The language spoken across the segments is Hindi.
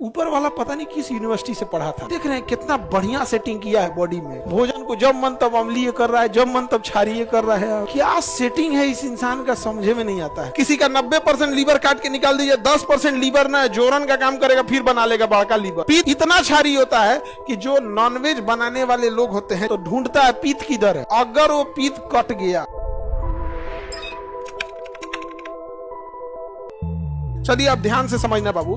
ऊपर वाला पता नहीं किस यूनिवर्सिटी से पढ़ा था। देख रहे हैं कितना बढ़िया सेटिंग किया है बॉडी में। भोजन को जब मन तब अम्लीय कर रहा है, जब मन तब क्षारीय कर रहा है। क्या सेटिंग है इस इंसान का, समझे में नहीं आता है। किसी का 90% लीवर काट के निकाल दीजिए, 10% लीवर ना जोरन का काम करेगा, फिर बना लेगा बड़का लीवर। पीत इतना क्षारीय होता है कि जो नॉनवेज बनाने वाले लोग होते हैं तो ढूंढता है पीत किधर है। अगर वो पीत कट गया, चलिए आप ध्यान से समझना बाबू,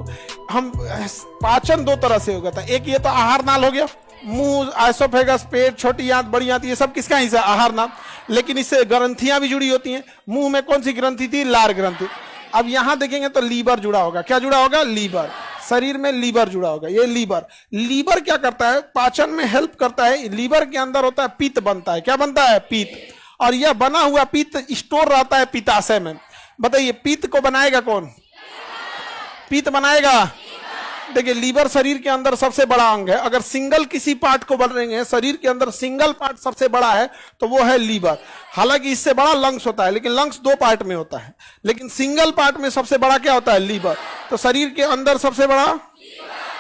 हम पाचन दो तरह से होगा था। एक ये तो आहार नाल हो गया, मुंह, एसोफेगस, पेट, छोटी आंत, बड़ी आंत, ये सब किसका हिस्सा, आहार नाल। लेकिन इससे ग्रंथियां भी जुड़ी होती हैं। मुंह में कौन सी ग्रंथि थी, लार ग्रंथि। अब यहां देखेंगे तो लीवर जुड़ा होगा। क्या जुड़ा होगा, लीवर। शरीर में लीवर जुड़ा होगा। ये लीवर, लीवर क्या करता है, पाचन में हेल्प करता है। लीवर के अंदर होता है पित्त बनता है। क्या बनता है, पित्त। और यह बना हुआ पित्त स्टोर रहता है पित्ताशय में। बताइए पित्त को बनाएगा कौन, पित्त बनाएगा। देखिए लीवर शरीर के अंदर सबसे बड़ा अंग है। अगर सिंगल किसी पार्ट को बनाएंगे, शरीर के अंदर सिंगल पार्ट सबसे बड़ा है तो वो है लीवर। हालांकि इससे बड़ा लंग्स होता है, लेकिन लंग्स दो पार्ट में होता है, लेकिन सिंगल पार्ट में सबसे बड़ा क्या होता है, लीवर। तो शरीर के अंदर सबसे बड़ा,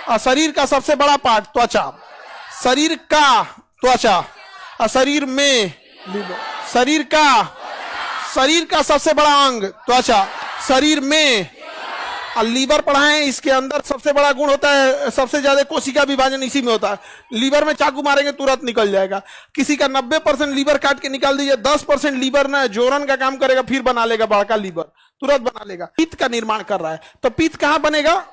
और शरीर का सबसे बड़ा पार्ट त्वचा। शरीर का त्वचा, और शरीर में लीवर। शरीर का सबसे बड़ा अंग त्वचा, शरीर में और लीवर पढ़ाएं। इसके अंदर सबसे बड़ा गुण होता है, सबसे ज्यादा कोशिका विभाजन इसी में होता है। लीवर में चाकू मारेंगे तुरंत निकल जाएगा। किसी का 90% लीवर काट के निकाल दीजिए, 10% लीवर ना जोरन का काम करेगा, फिर बना लेगा बड़का लीवर, तुरंत बना लेगा। पित्त का निर्माण कर रहा है, तो पित्त कहां बनेगा,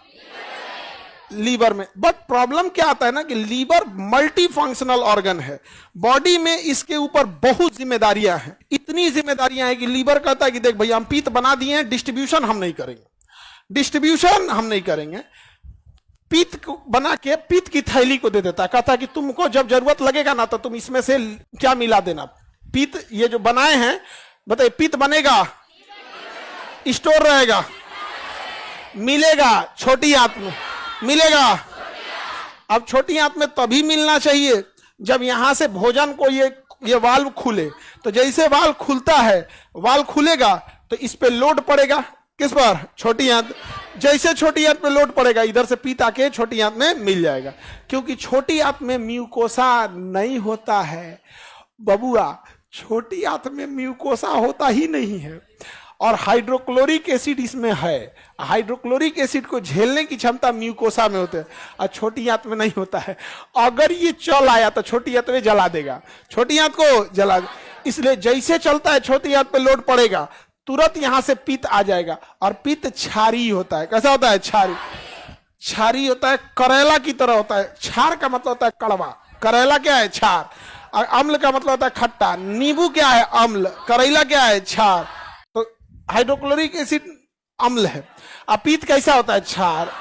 लीवर में। बट प्रॉब्लम क्या आता है ना कि लीवर मल्टी फंक्शनल ऑर्गन है। बॉडी में इसके ऊपर बहुत जिम्मेदारियां हैं। इतनी जिम्मेदारियां हैं कि लीवर कहता है कि देख भैया हम पित्त बना दिए हैं, डिस्ट्रीब्यूशन हम नहीं करेंगे, पित्त को बना के पित्त की थैली को दे देता है। कहता है कि तुमको जब जरूरत लगेगा ना तो तुम इसमें से क्या मिला देना। पित्त ये जो बनाए हैं, बताइए पित्त बनेगा, स्टोर रहेगा, मिलेगा छोटी आंत में, मिलेगा। अब छोटी आंत में तभी मिलना चाहिए जब यहां से भोजन को ये वाल्व खुले। तो जैसे वाल्व खुलता है, वाल्व खुलेगा तो इस पे लोड पड़ेगा, किस पर, छोटी आंत। जैसे छोटी आंत में लोड पड़ेगा, इधर से पित्त आके छोटी आंत में मिल जाएगा। क्योंकि छोटी आंत में म्यूकोसा नहीं होता है बबुआ, छोटी आंत में म्यूकोसा होता ही नहीं है। और हाइड्रोक्लोरिक एसिड इसमें है। हाइड्रोक्लोरिक एसिड को झेलने की क्षमता म्यूकोसा में होती है, और छोटी आंत में नहीं होता है। अगर ये चल आया तो छोटी आंत में जला देगा, छोटी आंत को जला। इसलिए जैसे चलता है छोटी आंत पे लोड पड़ेगा, तुरंत यहां से पित्त आ जाएगा। और पित्त क्षारी होता है। कैसा होता है, क्षारी होता है, करेला की तरह होता है। क्षार का मतलब होता है कड़वा, करेला क्या है, क्षार। और अम्ल का मतलब होता है खट्टा। नींबू क्या है, अम्ल। करेला क्या है, क्षार। तो हाइड्रोक्लोरिक एसिड अम्ल है, और पित्त कैसा होता है, क्षार।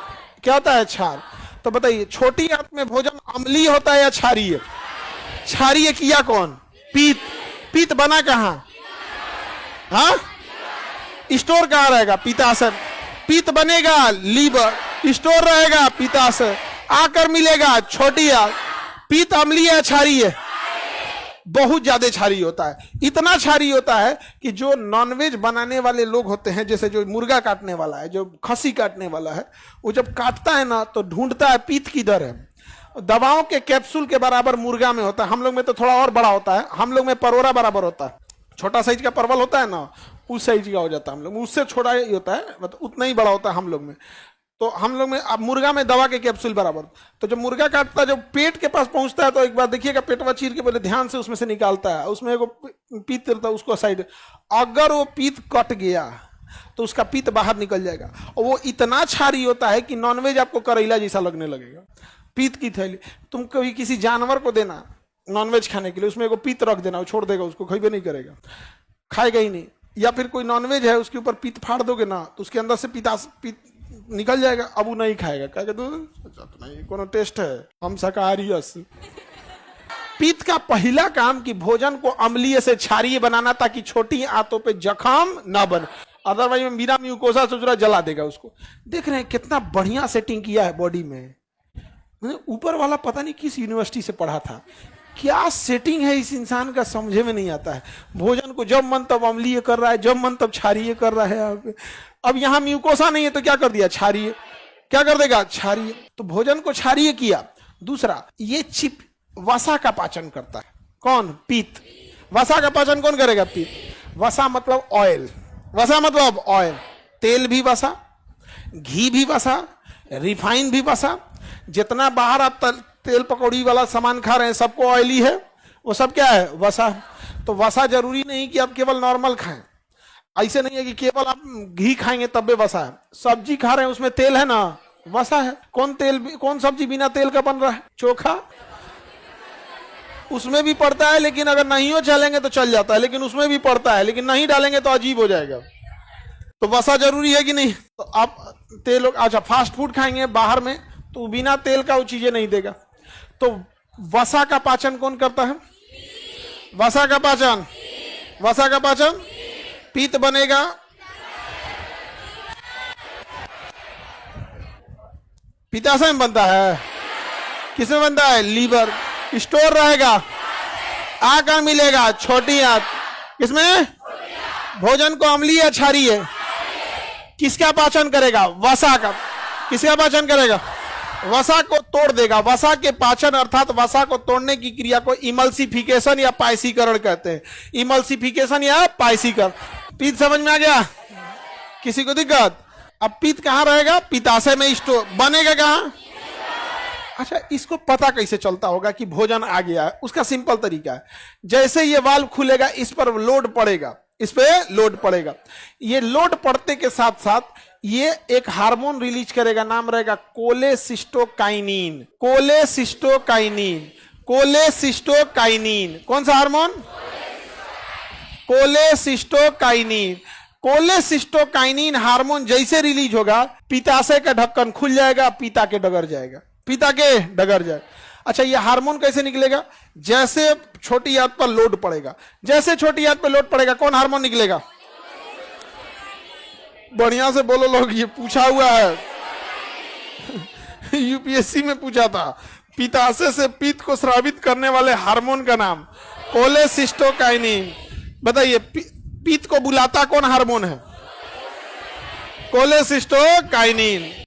क्या होता है, क्षार। तो बताइए छोटी आंत में भोजन अम्लीय होता है या क्षारीय, क्षारीय किया कौन, पित्त। पित्त बना कहां, हाँ, स्टोर कहां रहेगा, पित्ताशय। पित्त बनेगा लीवर, स्टोर रहेगा पित्ताशय, आकर मिलेगा छोटी आंत। पित्त अम्लीय है, क्षारीय, बहुत ज्यादा क्षारीय होता है। इतना क्षारीय होता है कि जो नॉनवेज बनाने वाले लोग होते हैं, जैसे जो मुर्गा काटने वाला है, जो खसी काटने वाला है, वो जब काटता है ना तो ढूंढता है पित्त किधर है। दवाओं के कैप्सूल के बराबर मुर्गा में होता है। हम लोग में तो थोड़ा और बड़ा होता है, हम लोग में परोरा बराबर होता है। छोटा साइज का परवल होता है ना, उस साइज का हो जाता है हम लोग, उससे छोटा ही होता है, मतलब उतना ही बड़ा होता है हम लोग में। तो हम लोग में, अब मुर्गा में दवा के कैप्सूल बराबर। तो जब मुर्गा काटता है, जब पेट के पास पहुंचता है तो एक बार देखिएगा पेटवा चीर के पहले ध्यान से उसमें से निकालता है। उसमें एगो पित्त रहता है, उसको साइड। अगर वो पित्त कट गया तो उसका पित्त बाहर निकल जाएगा। और वो इतना क्षारीय होता है कि नॉनवेज आपको करेला जैसा लगने लगेगा। पित्त की थैली, तुम कभी किसी जानवर को देना नॉनवेज खाने के लिए, उसमें एगो पित्त रख देना, वो छोड़ देगा, उसको खाइबे नहीं करेगा, खाएगा ही नहीं। या फिर कोई नॉनवेज है, उसके ऊपर पित्त फाड़ दोगे ना तो उसके अंदर से पित्त निकल जाएगा, अब वो नहीं खाएगा। कहेगा तो नहीं, कोनो टेस्ट है, हम शाकाहारी। पित्त का पहला काम कि भोजन को अम्लीय से क्षारीय बनाना, ताकि छोटी आंतों पे जख्म ना बने। अदरवाइज में बिना म्यूकोसा से जला देगा उसको। देख रहे हैं कितना बढ़िया सेटिंग किया है बॉडी में। ऊपर वाला पता नहीं किस यूनिवर्सिटी से पढ़ा था। क्या सेटिंग है इस इंसान का, समझे में नहीं आता है। भोजन को जब मन तब अम्लीय कर रहा है, जब मन तब क्षारीय कर रहा है। अब यहाँ म्यूकोसा नहीं है तो क्या कर दिया, क्षारीय। क्या कर देगा? क्षारीय। तो भोजन को क्षारीय किया। दूसरा, ये चिप वसा का पाचन करता है। कौन? पित्त। वसा का पाचन कौन करेगा? पित्त। वसा मतलब ऑयल, वसा मतलब ऑयल। तेल भी वसा, घी भी वसा, रिफाइन भी वसा। जितना बाहर आप तेल पकौड़ी वाला सामान खा रहे हैं सबको ऑयली है, वो सब क्या है? वसा। तो वसा जरूरी नहीं कि आप केवल नॉर्मल खाएं। ऐसे नहीं है कि केवल आप घी खाएंगे तब भी वसा है। सब्जी खा रहे हैं उसमें तेल है ना, वसा है। कौन सब्जी बिना तेल का बन रहा है? चोखा, उसमें भी पड़ता है, लेकिन अगर नहीं हो चलेंगे तो चल जाता है, लेकिन उसमें भी पड़ता है, लेकिन नहीं डालेंगे तो अजीब हो जाएगा। तो वसा जरूरी है कि नहीं? तो आप तेल, अच्छा फास्ट फूड खाएंगे बाहर में तो बिना तेल का वो चीजें नहीं देगा। तो वसा का पाचन कौन करता है? वसा का पाचन, वसा का पाचन पित्त बनेगा। पित्ताशय में बनता है। किसमें बनता है? लीवर। स्टोर रहेगा। आ कहां मिलेगा? छोटी आंत। किसमें? भोजन को अम्लीय या क्षारीय? किसका पाचन करेगा? वसा का। किसका पाचन करेगा? वसा को तोड़ देगा। वसा के पाचन अर्थात वसा को तोड़ने की क्रिया को इमल्सिफिकेशन या पायसीकरण कहते हैं। इमल्सिफिकेशन या पायसीकरण। पित्त समझ में आ गया? किसी को दिक्कत? अब पित्त कहां रहेगा? पित्ताशय में स्टोर। बनेगा कहां? अच्छा, इसको पता कैसे चलता होगा कि भोजन आ गया है? उसका सिंपल तरीका है, जैसे ये वाल्व खुलेगा इस पर लोड पड़ेगा, इस पे लोड पड़ेगा। ये लोड पड़ते के साथ साथ ये एक हार्मोन रिलीज करेगा, नाम रहेगा कोलेसिस्टोकाइनिन। Cholecystokinin, cholecystokinin. कौन सा हार्मोन? कोलेसिस्टोकाइनिन। कोलेसिस्टोकाइनिन हार्मोन जैसे रिलीज होगा, पित्ताशय का ढक्कन खुल जाएगा, पिता के डगर जाएगा, पिता के डगर जाएगा। अच्छा, ये हार्मोन कैसे निकलेगा? जैसे छोटी आंत पर लोड पड़ेगा, जैसे छोटी आंत पर लोड पड़ेगा कौन हार्मोन निकलेगा? बढ़िया से बोलो लोग, ये पूछा हुआ है यूपीएससी में पूछा था। पित्ताशय से पित्त को स्रावित करने वाले हार्मोन का नाम कोलेसिस्टोकाइनिन। बताइए, पित्त को बुलाता कौन हार्मोन है? कोलेसिस्टोकाइनिन।